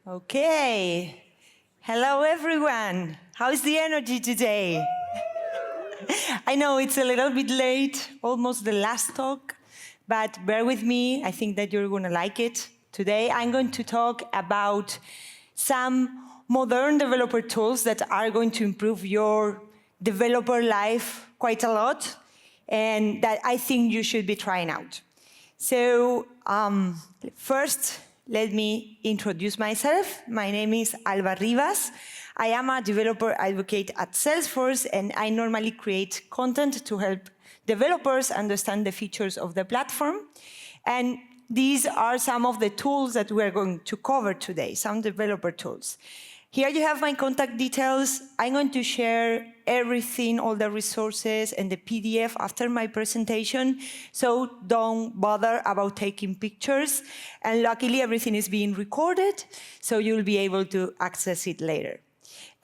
Okay. Hello, everyone. How's the energy today? I know it's a little bit late, almost the last talk, but bear with me. I think that you're going to like it. Today, I'm going to talk about some modern developer tools that are going to improve your developer life quite a lot, and that I think you should be trying out. So first, let me introduce myself. My name is Alba Rivas. I am a developer advocate at Salesforce, and I normally create content to help developers understand the features of the platform. And these are some of the tools that we're going to cover today, some developer tools. Here you have my contact details. I'm going to share everything, all the resources and the PDF after my presentation, so don't bother about taking pictures. And luckily, everything is being recorded, so you'll be able to access it later.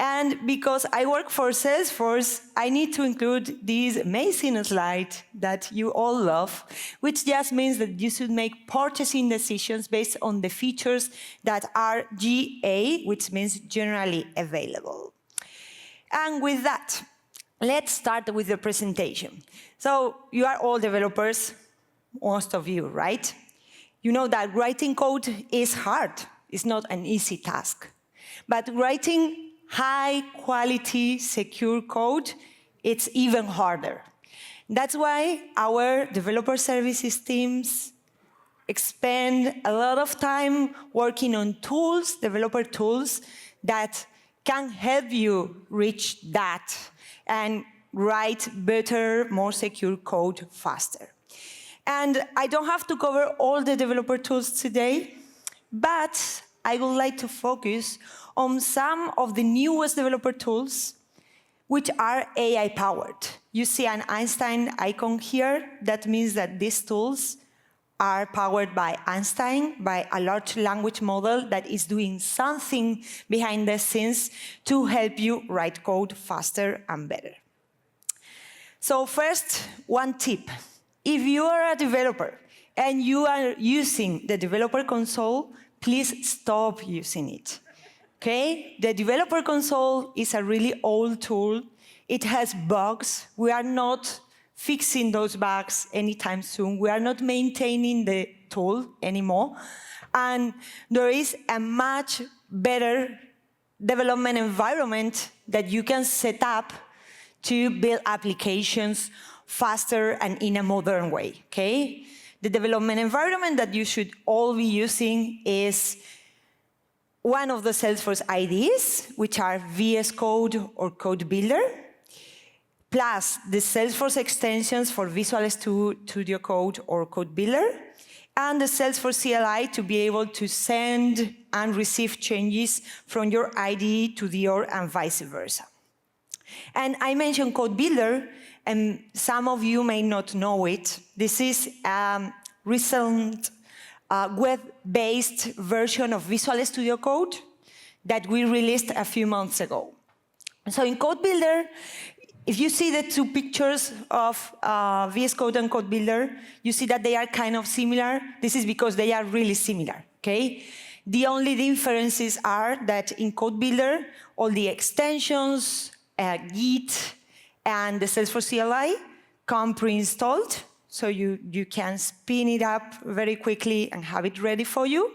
And because I work for Salesforce, I need to include this amazing slide that you all love, which just means that you should make purchasing decisions based on the features that are GA, which means generally available. And with that, let's start with the presentation. So you are all developers, most of you, right? You know that writing code is hard. It's not an easy task. But writing high-quality, secure code, it's even harder. That's why our developer services teams spend a lot of time working on tools, developer tools, that can help you reach that and write better, more secure code faster. And I don't have to cover all the developer tools today, but I would like to focus on some of the newest developer tools which are AI-powered. You see an Einstein icon here. That means that these tools are powered by Einstein, by a large language model that is doing something behind the scenes to help you write code faster and better. So first, one tip. If you are a developer and you are using the developer console, please stop using it. Okay? The developer console is a really old tool. It has bugs. We are not fixing those bugs anytime soon. We are not maintaining the tool anymore. And there is a much better development environment that you can set up to build applications faster and in a modern way. Okay? The development environment that you should all be using is one of the Salesforce IDEs, which are VS Code or Code Builder, plus the Salesforce extensions for Visual Studio Code or Code Builder, and the Salesforce CLI to be able to send and receive changes from your IDE to your and vice versa. And I mentioned Code Builder, and some of you may not know it. This is a recent web-based version of Visual Studio Code that we released a few months ago. So in Code Builder, if you see the two pictures of VS Code and Code Builder, you see that they are kind of similar. This is because they are really similar, okay? The only differences are that in Code Builder, all the extensions, Git, and the Salesforce CLI come pre-installed, so you can spin it up very quickly and have it ready for you.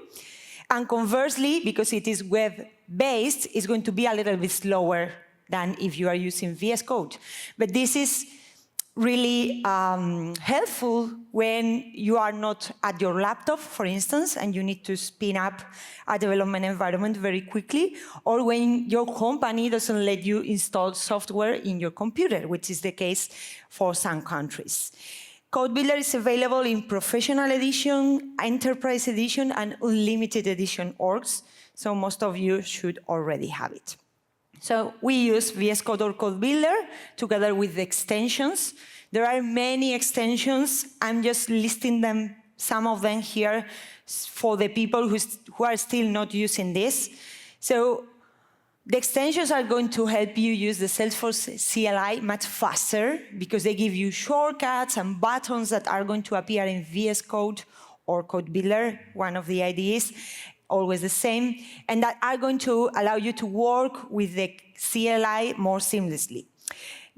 And conversely, because it is web-based, it's going to be a little bit slower than if you are using VS Code. But this is really helpful when you are not at your laptop, for instance, and you need to spin up a development environment very quickly, or when your company doesn't let you install software in your computer, which is the case for some countries. Code Builder is available in Professional Edition, Enterprise Edition, and Unlimited Edition orgs, so most of you should already have it. So we use VS Code or Code Builder together with the extensions. There are many extensions. I'm just listing them, some of them here for the people who are still not using this. So the extensions are going to help you use the Salesforce CLI much faster because they give you shortcuts and buttons that are going to appear in VS Code or Code Builder, one of the IDEs, always the same, and that are going to allow you to work with the CLI more seamlessly.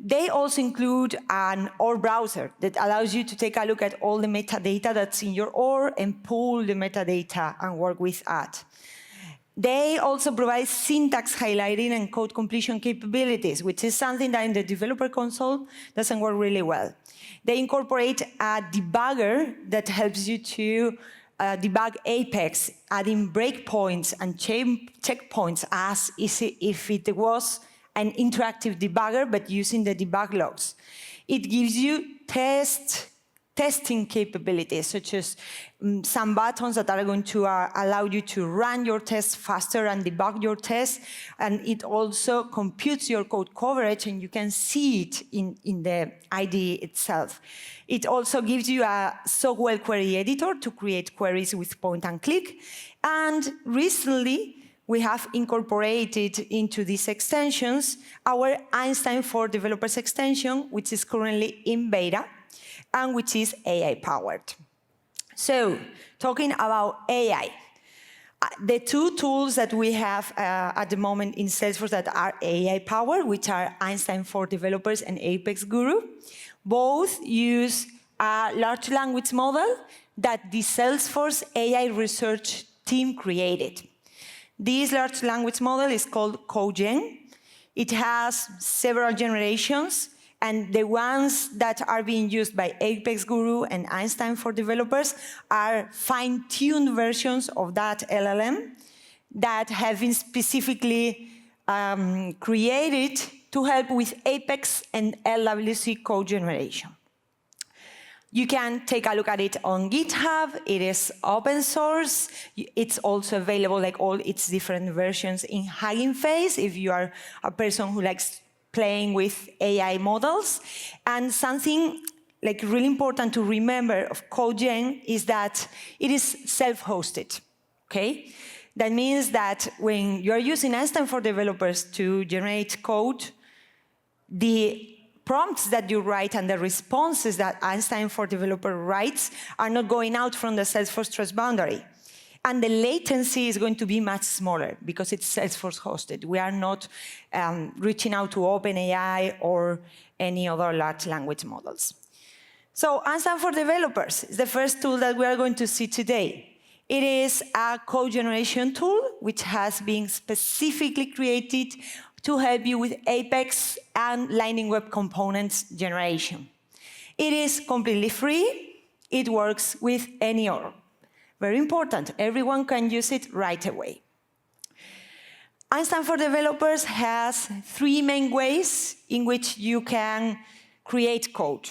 They also include an OR browser that allows you to take a look at all the metadata that's in your OR and pull the metadata and work with that. They also provide syntax highlighting and code completion capabilities, which is something that in the developer console doesn't work really well. They incorporate a debugger that helps you to debug Apex, adding breakpoints and checkpoints as if it was an interactive debugger, but using the debug logs. It gives you testing capabilities, such as some buttons that are going to allow you to run your tests faster and debug your tests. And it also computes your code coverage, and you can see it in the IDE itself. It also gives you a Sogwell query editor to create queries with point and click. And recently, we have incorporated into these extensions our Einstein for Developers extension, which is currently in beta, and which is AI-powered. So, talking about AI, the two tools that we have at the moment in Salesforce that are AI-powered, which are Einstein for Developers and Apex Guru, both use a large language model that the Salesforce AI research team created. This large language model is called CodeGen. It has several generations, and the ones that are being used by Apex Guru and Einstein for Developers are fine-tuned versions of that LLM that have been specifically created to help with Apex and LWC code generation. You can take a look at it on GitHub. It is open source. It's also available, like all its different versions, in Hugging Face if you are a person who likes playing with AI models. And something like really important to remember of CodeGen is that it is self-hosted, okay? That means that when you're using Einstein for Developers to generate code, the prompts that you write and the responses that Einstein for Developer writes are not going out from the Salesforce trust boundary. And the latency is going to be much smaller because it's Salesforce hosted. We are not reaching out to OpenAI or any other large language models. So Einstein for Developers is the first tool that we are going to see today. It is a code generation tool which has been specifically created to help you with Apex and Lightning Web Components generation. It is completely free. It works with any OR. Very important, everyone can use it right away. Einstein for Developers has three main ways in which you can create code.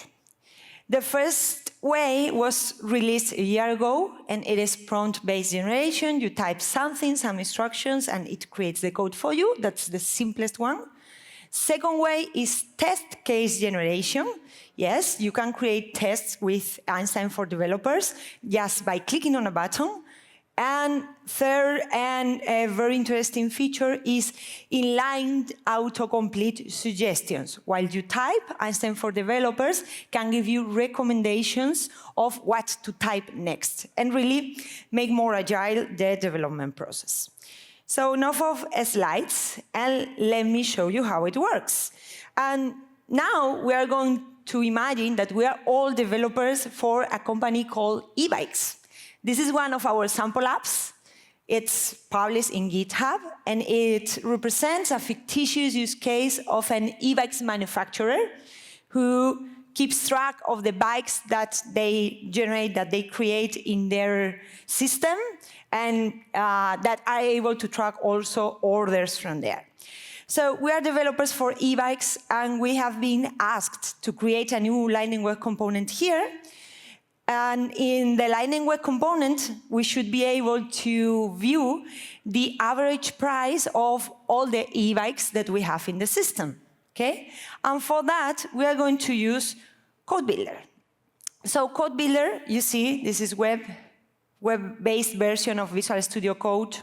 The first way was released a year ago, and it is prompt-based generation. You type something, some instructions, and it creates the code for you. That's the simplest one. Second way is test case generation. Yes, you can create tests with Einstein for Developers just by clicking on a button. And third, and a very interesting feature, is inline autocomplete suggestions. While you type, Einstein for Developers can give you recommendations of what to type next and really make more agile the development process. So enough of slides, and let me show you how it works. And now we are going to imagine that we are all developers for a company called e-bikes. This is one of our sample apps. It's published in GitHub, and it represents a fictitious use case of an e-bikes manufacturer who keeps track of the bikes that they generate, that they create in their system, and that are able to track also orders from there. So we are developers for e-bikes, and we have been asked to create a new Lightning Web component here. And in the Lightning Web component, we should be able to view the average price of all the e-bikes that we have in the system, okay? And for that, we are going to use Code Builder. So Code Builder, you see, this is web-based version of Visual Studio Code.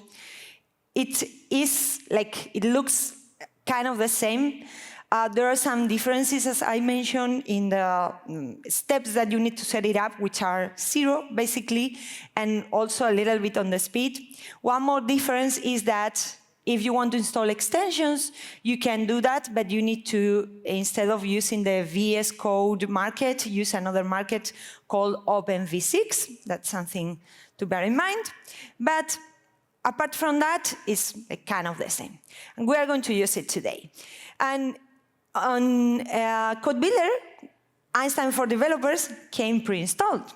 It is like, it looks kind of the same There are some differences, as I mentioned, in the steps that you need to set it up, which are 0, basically, and also a little bit on the speed. One more difference is that if you want to install extensions, you can do that, but you need to, instead of using the VS Code market, use another market called OpenV6. That's something to bear in mind. But apart from that, it's kind of the same. And we are going to use it today. And on Code Builder, Einstein for Developers came pre-installed.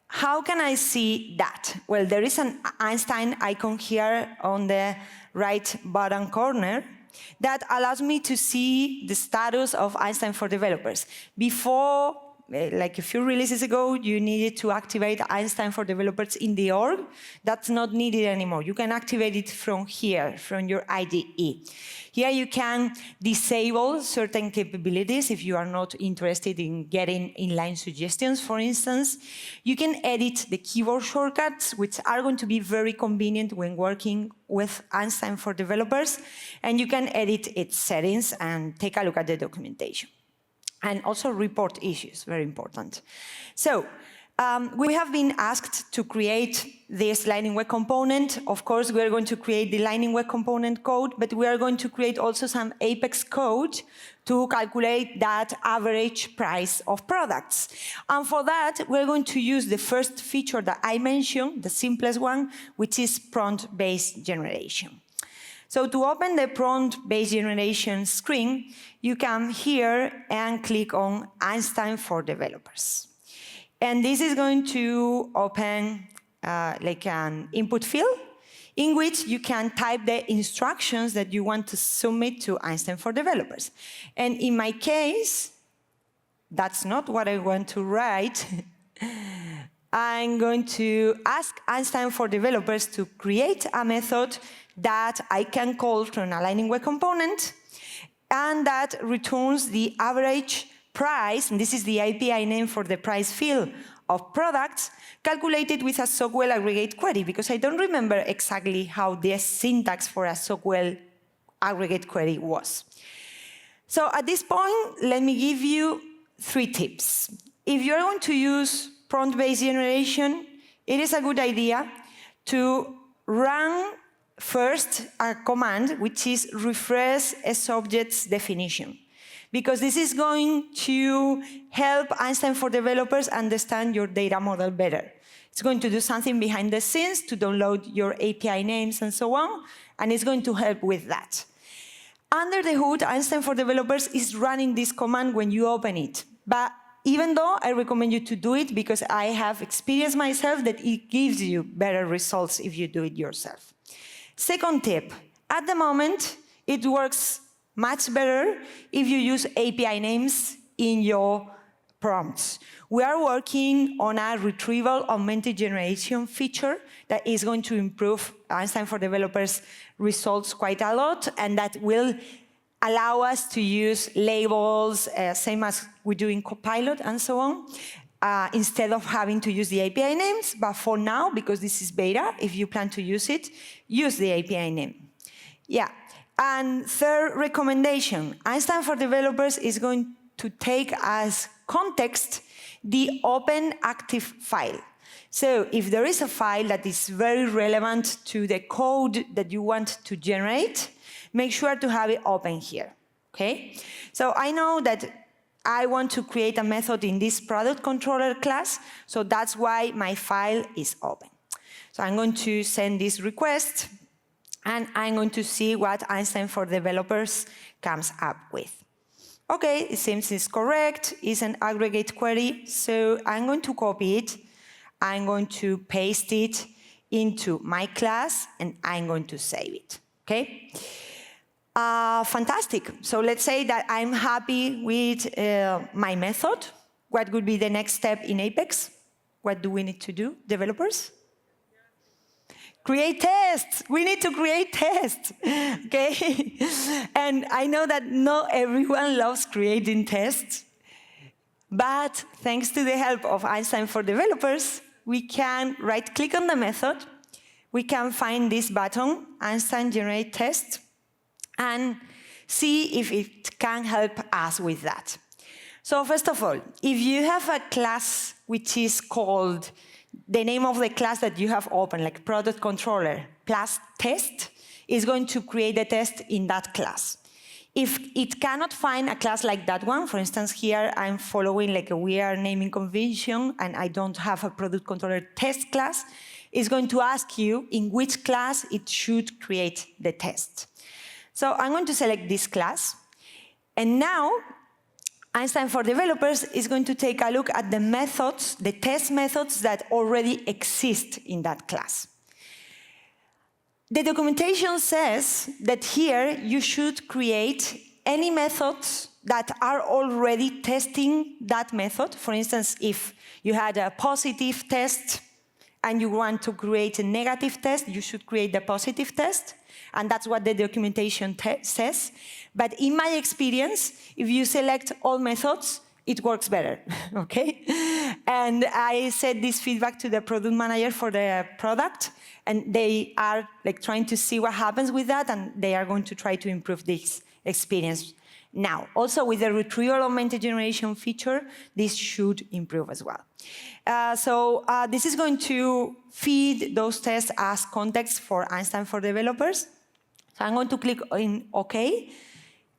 How can I see that? Well, there is an Einstein icon here on the right bottom corner that allows me to see the status of Einstein for Developers. Before, like a few releases ago, you needed to activate Einstein for Developers in the org. That's not needed anymore. You can activate it from here, from your IDE. Here you can disable certain capabilities if you are not interested in getting inline suggestions, for instance. You can edit the keyboard shortcuts, which are going to be very convenient when working with Einstein for Developers. And you can edit its settings and take a look at the documentation. And also report issues, very important. So we have been asked to create this Lightning Web component. Of course, we are going to create the Lightning Web component code, but we are going to create also some Apex code to calculate that average price of products. And for that, we're going to use the first feature that I mentioned, the simplest one, which is prompt-based generation. So to open the prompt-based generation screen, you come here and click on Einstein for Developers. And this is going to open like an input field in which you can type the instructions that you want to submit to Einstein for Developers. And in my case, that's not what I want to write. I'm going to ask Einstein for Developers to create a method that I can call from a Lightning Web component, and that returns the average price, and this is the API name for the price field of products, calculated with a Sockwell aggregate query, because I don't remember exactly how the syntax for a Sockwell aggregate query was. So at this point, let me give you 3 tips. If you're going to use prompt-based generation, it is a good idea to run first a command, which is refresh a subject's definition, because this is going to help Einstein for Developers understand your data model better. It's going to do something behind the scenes to download your API names and so on, and it's going to help with that. Under the hood, Einstein for Developers is running this command when you open it. But even though I recommend you to do it because I have experienced myself that it gives you better results if you do it yourself. Second tip, at the moment, it works much better if you use API names in your prompts. We are working on a retrieval augmented generation feature that is going to improve Einstein for Developers results quite a lot, and that will allow us to use labels, same as we do in Copilot and so on, instead of having to use the API names. But for now, because this is beta, if you plan to use it, use the API name. Yeah. And third recommendation, Einstein for Developers is going to take as context the open active file. So if there is a file that is very relevant to the code that you want to generate, make sure to have it open here, okay? So I know that I want to create a method in this product controller class, so that's why my file is open. So I'm going to send this request, and I'm going to see what Einstein for Developers comes up with. Okay, it seems it's correct, it's an aggregate query, so I'm going to copy it, I'm going to paste it into my class, and I'm going to save it, okay? Fantastic. So let's say that I'm happy with my method. What would be the next step in Apex? What do we need to do, developers? Create tests. We need to create tests, okay? And I know that not everyone loves creating tests, but thanks to the help of Einstein for Developers, we can right-click on the method, we can find this button, Einstein Generate Test, and see if it can help us with that. So first of all, if you have a class which is called, the name of the class that you have open, like product controller plus test, is going to create a test in that class. If it cannot find a class like that one, for instance, here I'm following like a weird naming convention and I don't have a product controller test class, it's going to ask you in which class it should create the test. So I'm going to select this class, and now Einstein for Developers is going to take a look at the methods, the test methods that already exist in that class. The documentation says that here you should create any methods that are already testing that method. For instance, if you had a positive test and you want to create a negative test, you should create the positive test. And that's what the documentation says. But in my experience, if you select all methods, it works better, okay? And I said this feedback to the product manager for the product, and they are like trying to see what happens with that, and they are going to try to improve this experience. Now, also with the retrieval augmented generation feature, this should improve as well. This is going to feed those tests as context for Einstein for Developers. So I'm going to click on OK,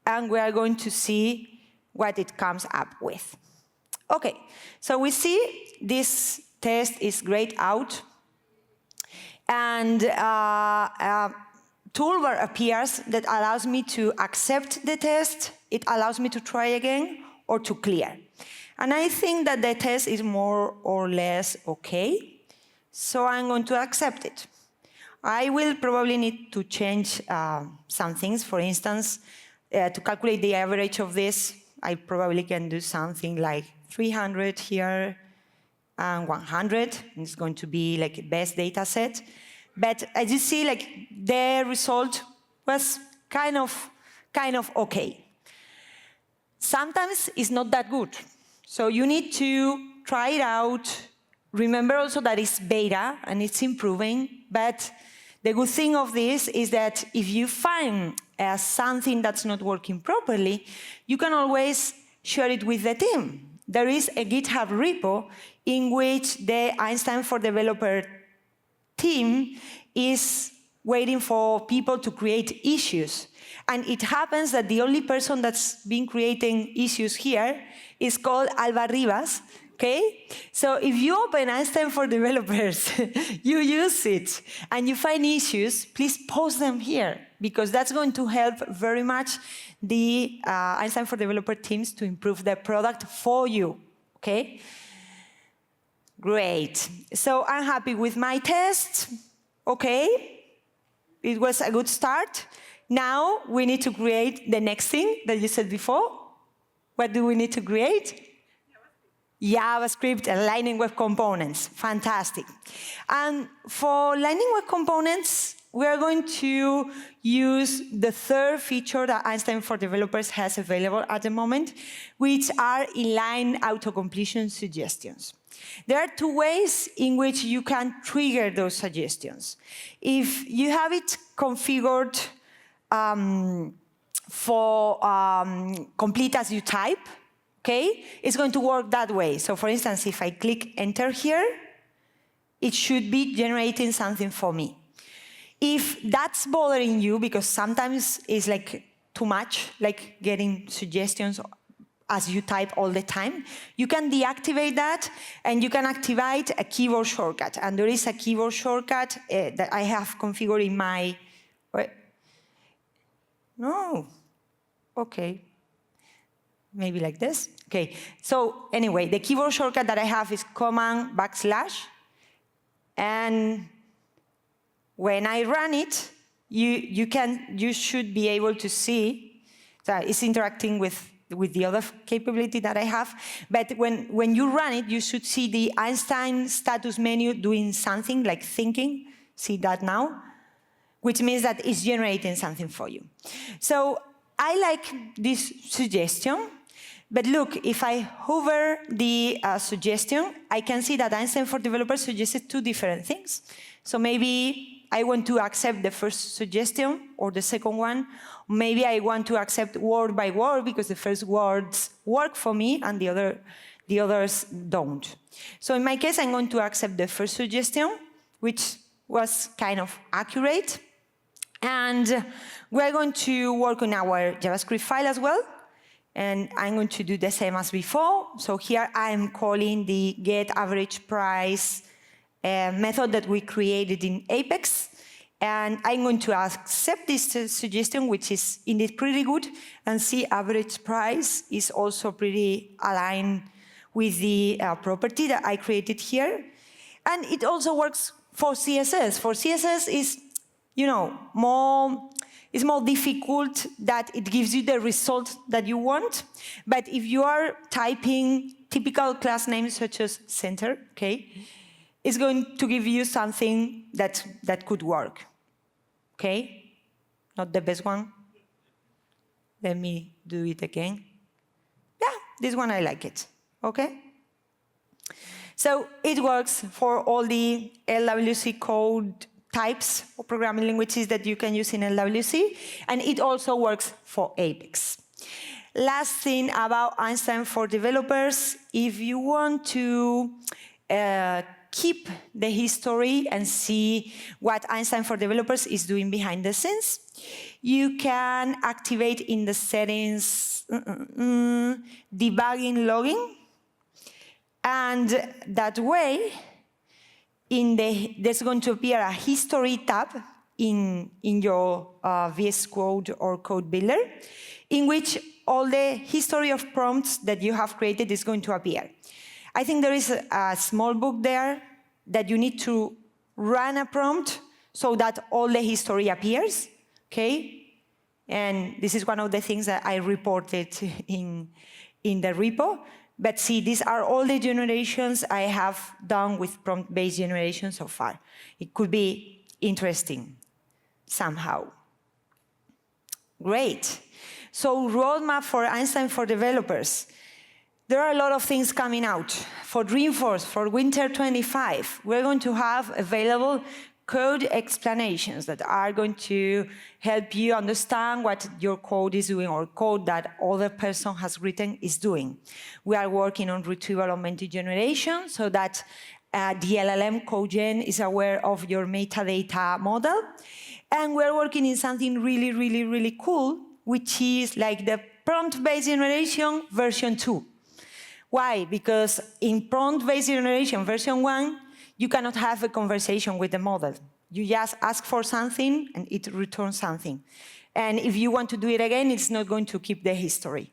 and we are going to see what it comes up with. OK, so we see this test is grayed out, and a toolbar appears that allows me to accept the test, it allows me to try again, or to clear. And I think that the test is more or less OK, so I'm going to accept it. I will probably need to change some things. For instance, to calculate the average of this, I probably can do something like 300 here and 100. And it's going to be like a best data set. But as you see, like the result was kind of OK. Sometimes it's not that good. So you need to try it out. Remember also that it's beta and it's improving. But the good thing of this is that if you find something that's not working properly, you can always share it with the team. There is a GitHub repo in which the Einstein for Developer team is waiting for people to create issues. And it happens that the only person that's been creating issues here is called Alba Rivas. Okay? So if you open Einstein for Developers, you use it, and you find issues, please post them here, because that's going to help very much the Einstein for Developer teams to improve their product for you. Okay? Great. So I'm happy with my test. Okay? It was a good start. Now we need to create the next thing that you said before. What do we need to create? JavaScript and Lightning Web Components. Fantastic. And for Lightning Web Components, we are going to use the third feature that Einstein for Developers has available at the moment, which are inline autocompletion suggestions. There are two ways in which you can trigger those suggestions. If you have it configured for complete as you type, okay, it's going to work that way. So for instance, if I click enter here, it should be generating something for me. If that's bothering you, because sometimes it's like too much, like getting suggestions as you type all the time, you can deactivate that, and you can activate a keyboard shortcut. And there is a keyboard shortcut that I have configured in my... Wait. No. OK. Maybe like this. OK. So anyway, the keyboard shortcut that I have is Command \, and when I run it, you should be able to see that it's interacting with the other capability that I have. But when you run it, you should see the Einstein status menu doing something like thinking. See that now? Which means that it's generating something for you. So I like this suggestion. But look, if I hover the suggestion, I can see that Einstein for Developers suggested two different things. So maybe I want to accept the first suggestion or the second one. Maybe I want to accept word by word because the first words work for me and the others don't. So in my case, I'm going to accept the first suggestion, which was kind of accurate. And we're going to work on our JavaScript file as well. And I'm going to do the same as before. So here I'm calling the getAveragePrice method that we created in Apex. And I'm going to accept this suggestion, which is indeed pretty good. And see, average price is also pretty aligned with the property that I created here. And it also works for CSS. For CSS is, it's more difficult that it gives you the result that you want. But if you are typing typical class names such as center, okay, it's going to give you something that could work. Okay? Not the best one. Let me do it again. Yeah, this one I like it. Okay? So it works for all the LWC code types of programming languages that you can use in LWC, and it also works for Apex. Last thing about Einstein for developers, if you want to keep the history and see what Einstein for developers is doing behind the scenes, you can activate in the settings debugging logging, and that way there's going to appear a history tab in your VS Code or Code Builder, in which all the history of prompts that you have created is going to appear. I think there is a small book there that you need to run a prompt so that all the history appears, okay? And this is one of the things that I reported in the repo. But see, these are all the generations I have done with prompt-based generation so far. It could be interesting somehow. Great. So roadmap for Einstein for developers. There are a lot of things coming out. For Dreamforce, for Winter 25, we're going to have available code explanations that are going to help you understand what your code is doing or code that other person has written is doing. We are working on retrieval augmented generation so that the LLM CodeGen is aware of your metadata model. And we're working in something really, really, really cool, which is like the prompt-based generation version 2. Why? Because in prompt-based generation version 1, you cannot have a conversation with the model. You just ask for something and it returns something. And if you want to do it again, it's not going to keep the history.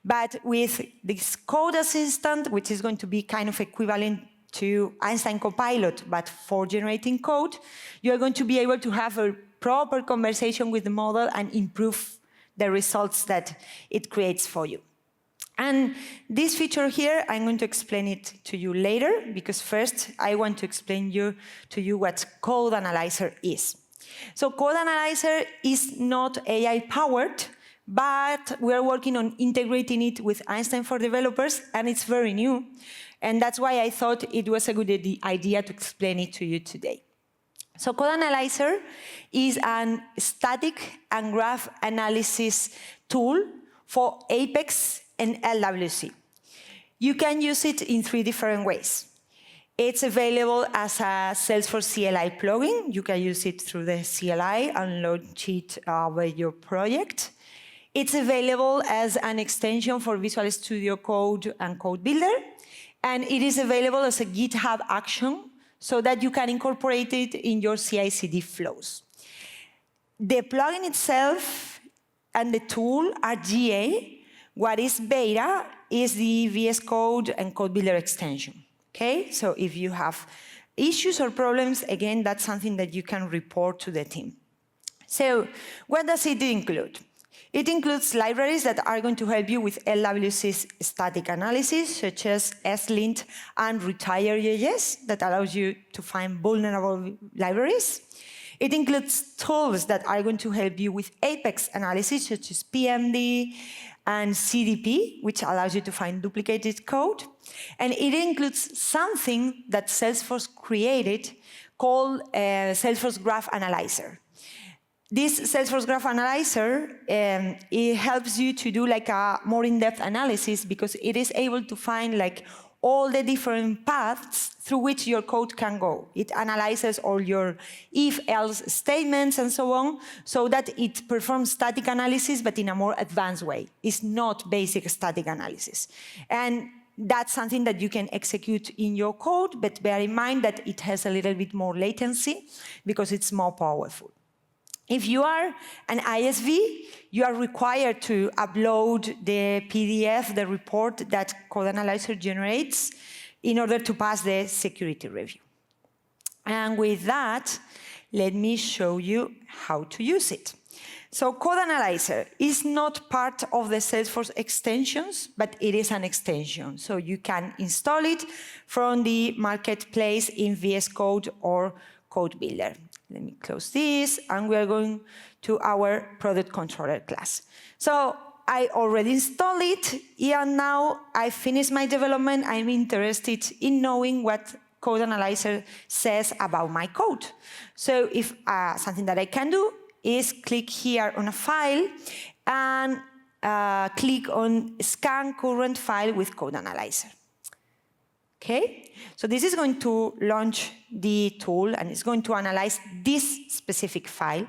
But with this code assistant, which is going to be kind of equivalent to Einstein Copilot, but for generating code, you're going to be able to have a proper conversation with the model and improve the results that it creates for you. And this feature here, I'm going to explain it to you later, because first I want to explain to you what Code Analyzer is. So Code Analyzer is not AI-powered, but we're working on integrating it with Einstein for developers, and it's very new. And that's why I thought it was a good idea to explain it to you today. So Code Analyzer is a static and graph analysis tool for Apex and LWC. You can use it in 3 different ways. It's available as a Salesforce CLI plugin. You can use it through the CLI and launch it with your project. It's available as an extension for Visual Studio Code and Code Builder. And it is available as a GitHub action so that you can incorporate it in your CI/CD flows. The plugin itself and the tool are GA. What is beta is the VS Code and Code Builder extension, okay? So if you have issues or problems, again, that's something that you can report to the team. So what does it include? It includes libraries that are going to help you with LWC's static analysis, such as slint and retire.js, that allows you to find vulnerable libraries. It includes tools that are going to help you with Apex analysis, such as PMD, and CDP, which allows you to find duplicated code. And it includes something that Salesforce created called Salesforce Graph Analyzer. This Salesforce Graph Analyzer, it helps you to do like a more in-depth analysis because it is able to find like all the different paths through which your code can go. It analyzes all your if-else statements and so on, so that it performs static analysis, but in a more advanced way. It's not basic static analysis. And that's something that you can execute in your code, but bear in mind that it has a little bit more latency because it's more powerful. If you are an ISV, you are required to upload the PDF, the report that Code Analyzer generates in order to pass the security review. And with that, let me show you how to use it. So Code Analyzer is not part of the Salesforce extensions, but it is an extension. So you can install it from the marketplace in VS Code or Code Builder. Let me close this, and we are going to our product controller class. So I already installed it, and now I finished my development. I'm interested in knowing what Code Analyzer says about my code. So if something that I can do is click here on a file and click on Scan Current File with Code Analyzer. Okay, so this is going to launch the tool and it's going to analyze this specific file.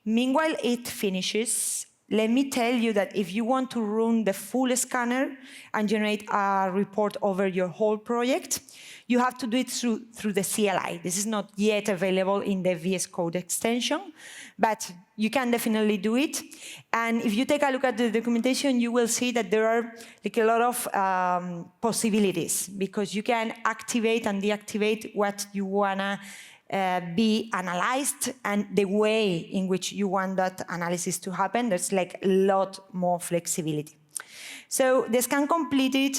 Meanwhile, it finishes. Let me tell you that if you want to run the full scanner and generate a report over your whole project, you have to do it through the CLI. This is not yet available in the VS Code extension, but you can definitely do it. And if you take a look at the documentation, you will see that there are like a lot of possibilities because you can activate and deactivate what you wanna be analyzed and the way in which you want that analysis to happen. There's like a lot more flexibility. So the scan completed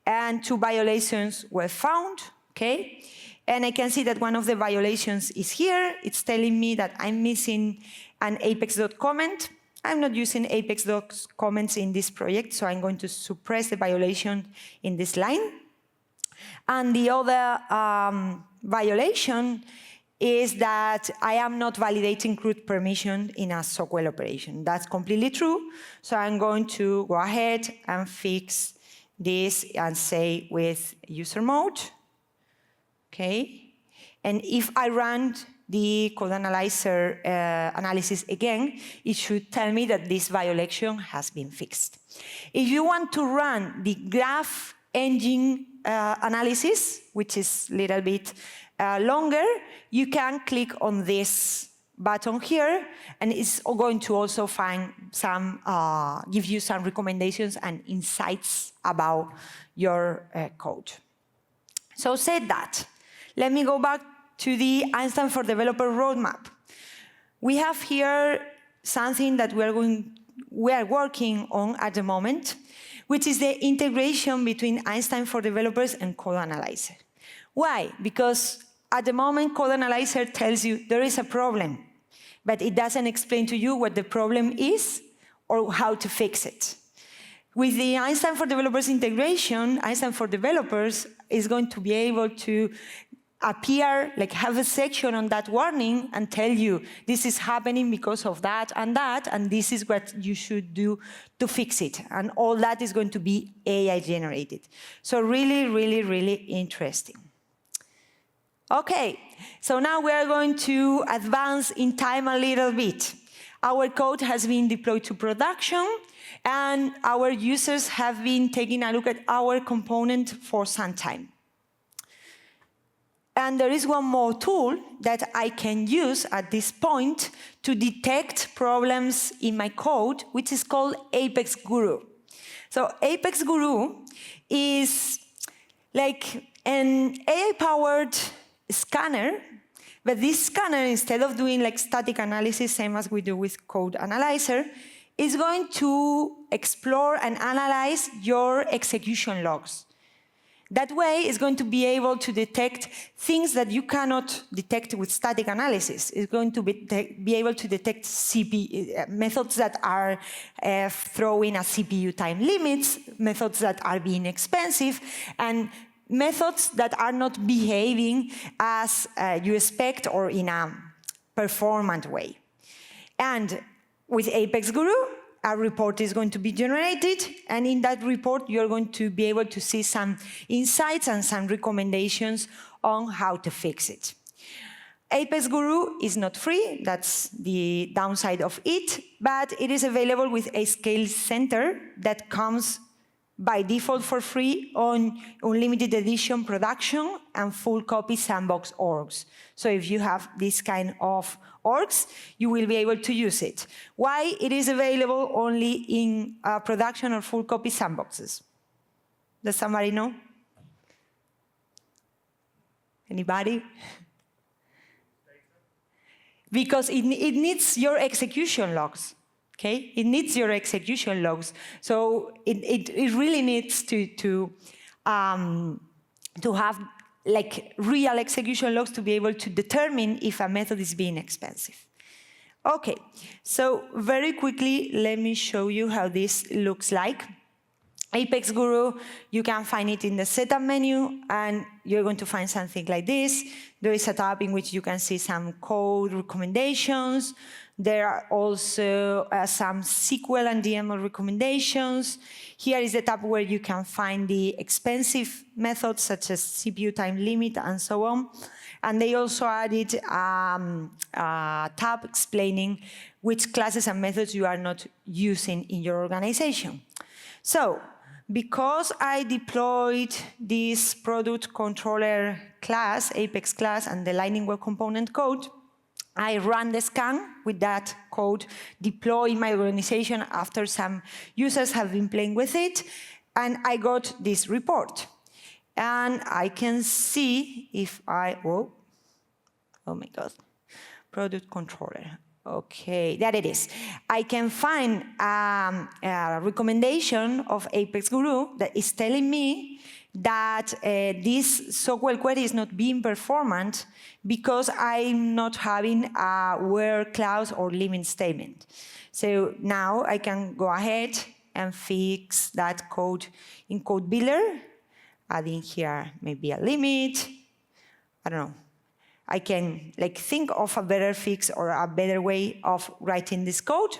and 2 violations were found, okay? And I can see that one of the violations is here. It's telling me that I'm missing an apex.comment. I'm not using apex.comments in this project, so I'm going to suppress the violation in this line. And the other violation is that I am not validating root permission in a Sockwell operation. That's completely true. So I'm going to go ahead and fix this and say with user mode. Okay. And if I run the Code Analyzer analysis again, it should tell me that this violation has been fixed. If you want to run the graph engine analysis, which is a little bit longer, you can click on this button here, and it's going to also find some, give you some recommendations and insights about your code. So said that, let me go back to the Einstein for Developer roadmap. We have here something that we are working on at the moment, which is the integration between Einstein for Developers and Code Analyzer. Why? Because at the moment, Code Analyzer tells you there is a problem, but it doesn't explain to you what the problem is or how to fix it. With the Einstein for Developers integration, Einstein for Developers is going to be able to appear, like have a section on that warning and tell you this is happening because of that, and this is what you should do to fix it. And all that is going to be AI generated. So really, really, really interesting. Okay, so now we are going to advance in time a little bit. Our code has been deployed to production, and our users have been taking a look at our component for some time. And there is one more tool that I can use at this point to detect problems in my code, which is called Apex Guru. So Apex Guru is like an AI-powered scanner, but this scanner, instead of doing like static analysis, same as we do with Code Analyzer, is going to explore and analyze your execution logs. That way, it's going to be able to detect things that you cannot detect with static analysis. It's going to be able to detect methods that are throwing a CPU time limits, methods that are being expensive, and methods that are not behaving as you expect or in a performant way. And with Apex Guru, a report is going to be generated, and in that report, you're going to be able to see some insights and some recommendations on how to fix it. Apex Guru is not free, that's the downside of it, but it is available with a scale center that comes by default for free on unlimited edition production and full copy sandbox orgs. So if you have this kind of orgs, you will be able to use it. Why it is available only in production or full copy sandboxes? Does somebody know? Anybody? Because it needs your execution logs. Okay, it needs your execution logs, so it really needs to have like real execution logs to be able to determine if a method is being expensive. Okay, so very quickly, let me show you how this looks like. Apex Guru, you can find it in the setup menu, and you're going to find something like this. There is a tab in which you can see some code recommendations. There are also some SQL and DML recommendations. Here is the tab where you can find the expensive methods, such as CPU time limit and so on. And they also added a tab explaining which classes and methods you are not using in your organization. So, because I deployed this product controller class, Apex class, and the Lightning Web Component code, I ran the scan with that code, deploy in my organization after some users have been playing with it, and I got this report. And I can see if I, oh my God, product controller. Okay, there it is. I can find a recommendation of Apex Guru that is telling me that this SOQL query is not being performant because I'm not having a where clause or limit statement. So now I can go ahead and fix that code in Code Builder, adding here maybe a limit, I don't know. I can think of a better fix or a better way of writing this code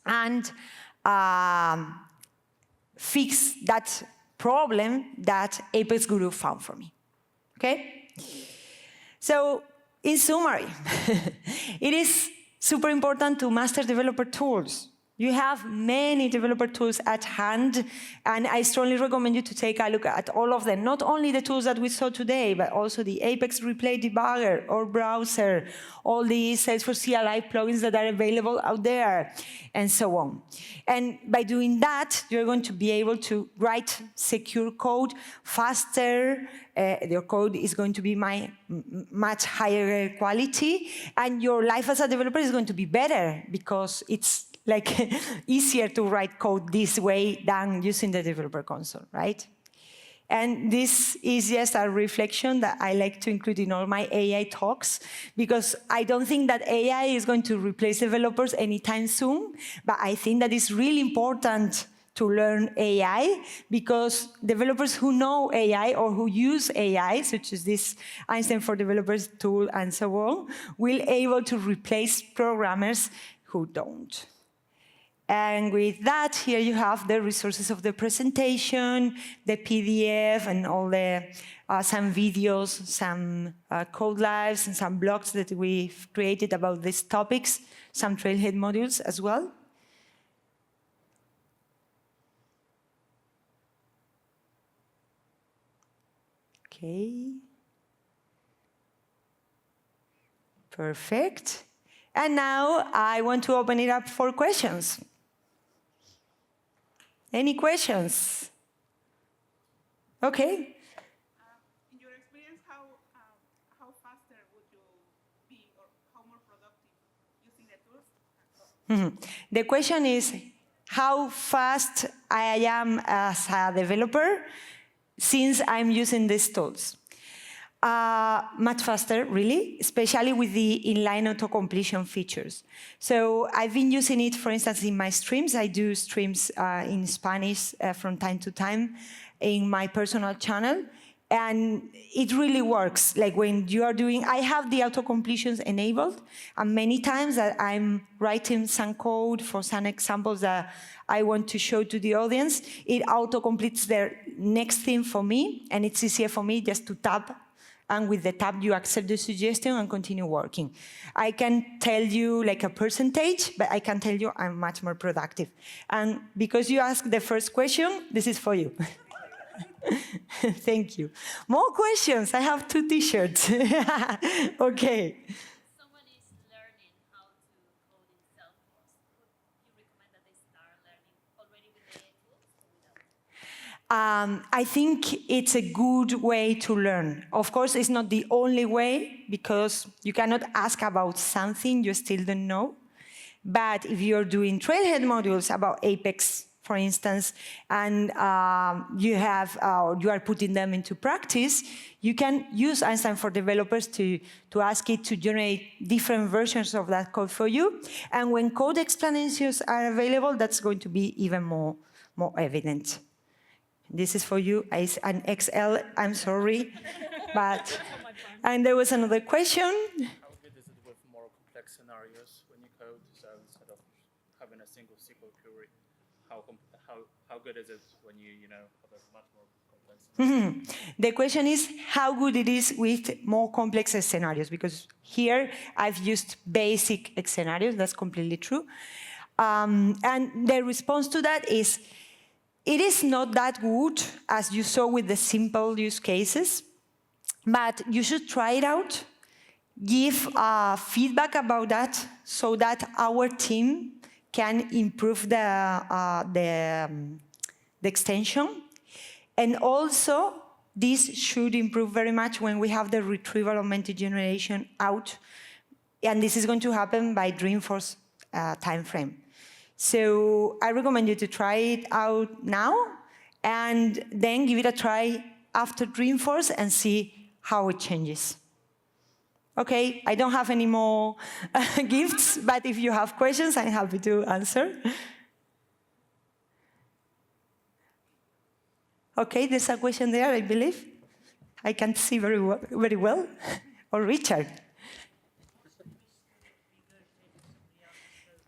and fix that problem that Apex Guru found for me. Okay? So, in summary, it is super important to master developer tools. You have many developer tools at hand, and I strongly recommend you to take a look at all of them. Not only the tools that we saw today, but also the Apex Replay Debugger or browser, all the Salesforce CLI plugins that are available out there, and so on. And by doing that, you're going to be able to write secure code faster. Your code is going to be much higher quality, and your life as a developer is going to be better because it's easier to write code this way than using the developer console, right? And this is just a reflection that I like to include in all my AI talks, because I don't think that AI is going to replace developers anytime soon, but I think that it's really important to learn AI, because developers who know AI or who use AI, such as this Einstein for Developers tool and so on, will be able to replace programmers who don't. And with that, here you have the resources of the presentation, the PDF, and all the some videos, some code lives, and some blogs that we've created about these topics, some Trailhead modules as well. Okay. Perfect. And now I want to open it up for questions. Any questions? Okay. In your experience, how faster would you be, or how more productive using the tools? The question is how fast I am as a developer since I'm using these tools. Much faster, really, especially with the inline auto-completion features. So I've been using it, for instance, in my streams. I do streams in Spanish from time to time in my personal channel. And it really works. Like when you are doing, I have the auto-completions enabled, and many times that I'm writing some code for some examples that I want to show to the audience, it auto-completes the next thing for me, and it's easier for me just to tap, and with the tab you accept the suggestion and continue working. I can tell you like a percentage, but I can tell you I'm much more productive. And because you asked the first question, this is for you. Thank you. More questions. I have 2 t-shirts. Okay. Someone is learning how to code in Salesforce. Would you recommend that they start learning already with the tools or without? I think it's a good way to learn. Of course, it's not the only way, because you cannot ask about something you still don't know. But if you're doing trailhead modules about Apex, for instance, and you are putting them into practice, you can use Einstein for Developers to ask it to generate different versions of that code for you. And when code explanations are available, that's going to be even more evident. This is for you, an XL, I'm sorry. But, and there was another question. How good is it with more complex scenarios when you code? So instead of having a single SQL query, how good is it when you have a much more complex scenario? The question is how good it is with more complex scenarios, because here I've used basic scenarios, that's completely true. And the response to that is, it is not that good as you saw with the simple use cases, but you should try it out, give feedback about that so that our team can improve the extension. And also, this should improve very much when we have the retrieval augmented generation out. And this is going to happen by Dreamforce timeframe. So I recommend you to try it out now, and then give it a try after Dreamforce and see how it changes. Okay, I don't have any more gifts, but if you have questions, I'm happy to answer. Okay, there's a question there, I believe. I can't see very well. Or Richard.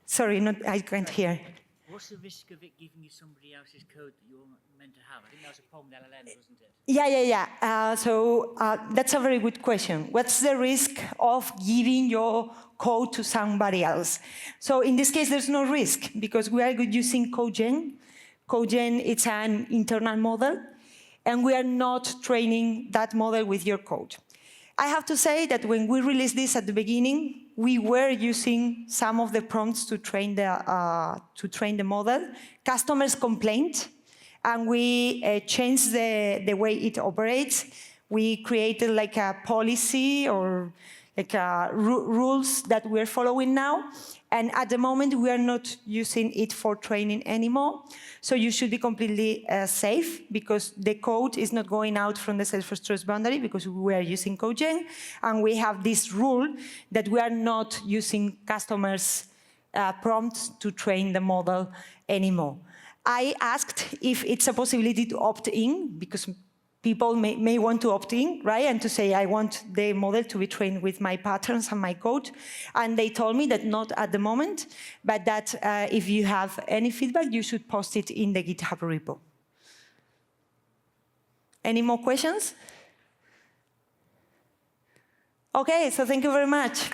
Sorry, I can't hear. What's the risk of it giving you somebody else's code that you're meant to have? I think that was a problem with LLM, wasn't it? Yeah. So that's a very good question. What's the risk of giving your code to somebody else? So in this case, there's no risk, because we are using CodeGen. CodeGen, it's an internal model, and we are not training that model with your code. I have to say that when we released this at the beginning, we were using some of the prompts to train the model. Customers complained, and we changed the way it operates. We created like a policy or like rules that we're following now. And at the moment, we are not using it for training anymore. So you should be completely safe, because the code is not going out from the Salesforce Trust Boundary, because we are using CodeGen. And we have this rule that we are not using customers' prompts to train the model anymore. I asked if it's a possibility to opt in, because people may want to opt in, right? And to say, I want the model to be trained with my patterns and my code. And they told me that not at the moment, but that if you have any feedback, you should post it in the GitHub repo. Any more questions? Okay, so thank you very much.